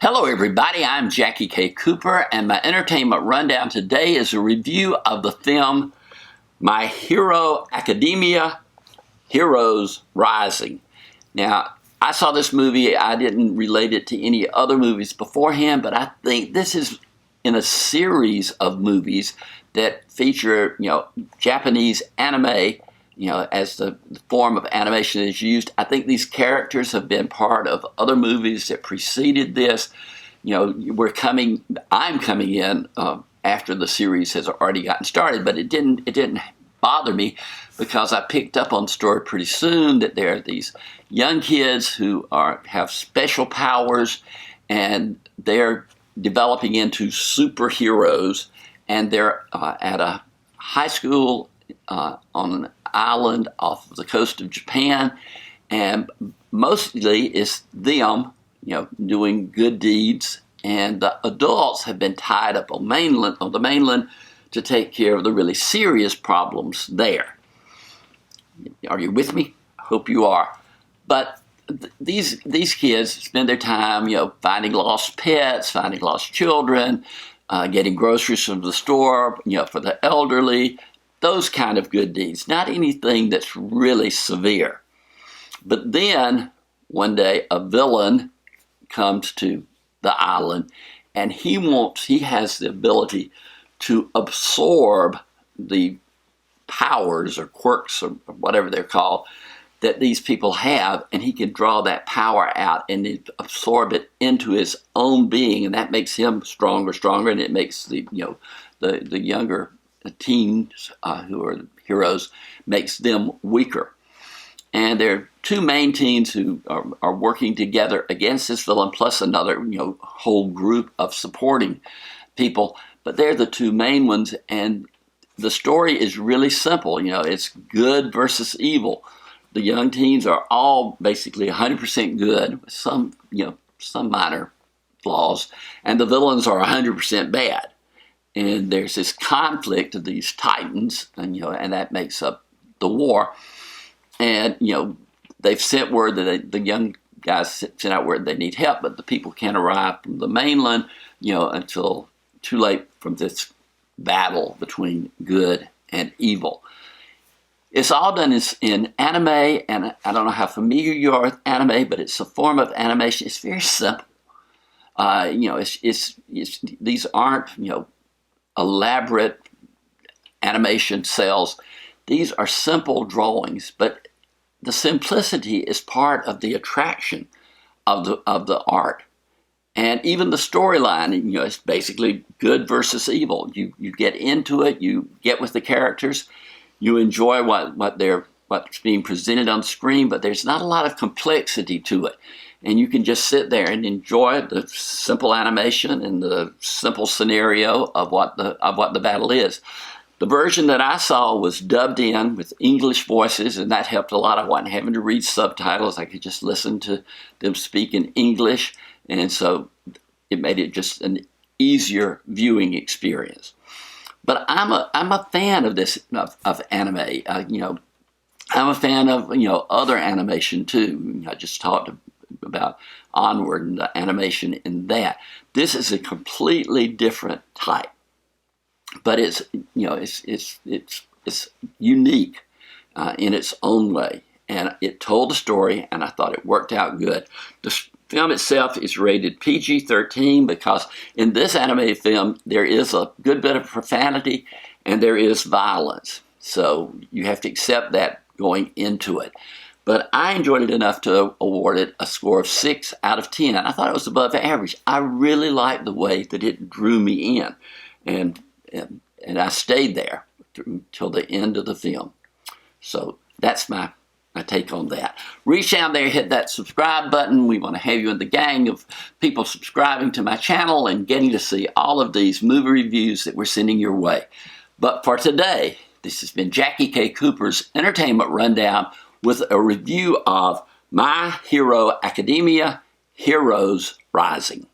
Hello everybody, I'm JackieKCooper, and my entertainment rundown today is a review of the film My Hero Academia, Heroes Rising. Now, I saw this movie, I didn't relate it to any other movies beforehand, but I think this is in a series of movies that feature, Japanese anime, as the form of animation is used. I think these characters have been part of other movies that preceded this. I'm coming in after the series has already gotten started, but it didn't bother me because I picked up on the story pretty soon that there are these young kids who have special powers, and they're developing into superheroes, and they're at a high school on an island off the coast of Japan, and mostly it's them, doing good deeds, and the adults have been tied up on the mainland to take care of the really serious problems there. Are you with me? I hope you are. But these kids spend their time, finding lost pets, finding lost children, getting groceries from the store, for the elderly. Those kind of good deeds, not anything that's really severe. But then, one day, a villain comes to the island, and he has the ability to absorb the powers or quirks or whatever they're called that these people have, and he can draw that power out and absorb it into his own being, and that makes him stronger, and it makes the younger teens who are heroes, makes them weaker. And there are two main teams who are working together against this villain, plus another whole group of supporting people. But they're the two main ones, and the story is really simple. It's good versus evil. The young teens are all basically 100% good, with some minor flaws, and the villains are 100% bad. And there's this conflict of these titans, and that makes up the war. And they've sent word that the young guys sent out word they need help, but the people can't arrive from the mainland, until too late from this battle between good and evil. It's all done in anime, and I don't know how familiar you are with anime, but it's a form of animation. It's very simple. These aren't elaborate animation cells. These are simple drawings, but the simplicity is part of the attraction of the art. And even the storyline, it's basically good versus evil. You get into it, you get with the characters, you enjoy what's being presented on screen, but there's not a lot of complexity to it. And you can just sit there and enjoy the simple animation and the simple scenario of what the battle is. The version that I saw was dubbed in with English voices, and that helped a lot. I wasn't having to read subtitles. I could just listen to them speak in English, and so it made it just an easier viewing experience. But I'm a fan of this of anime. I'm a fan of other animation too. I just talked about Onward and the animation in that. This is a completely different type, but it's unique in its own way, and it told a story, and I thought it worked out good. The film itself is rated PG-13 because in this animated film there is a good bit of profanity and there is violence, so you have to accept that going into it. But I enjoyed it enough to award it a score of 6 out of 10. I thought it was above average. I really liked the way that it drew me in, and I stayed there until the end of the film. So that's my take on that. Reach down there, hit that subscribe button. We want to have you in the gang of people subscribing to my channel and getting to see all of these movie reviews that we're sending your way. But for today, this has been JackieKCooper's Entertainment Rundown with a review of My Hero Academia, Heroes Rising.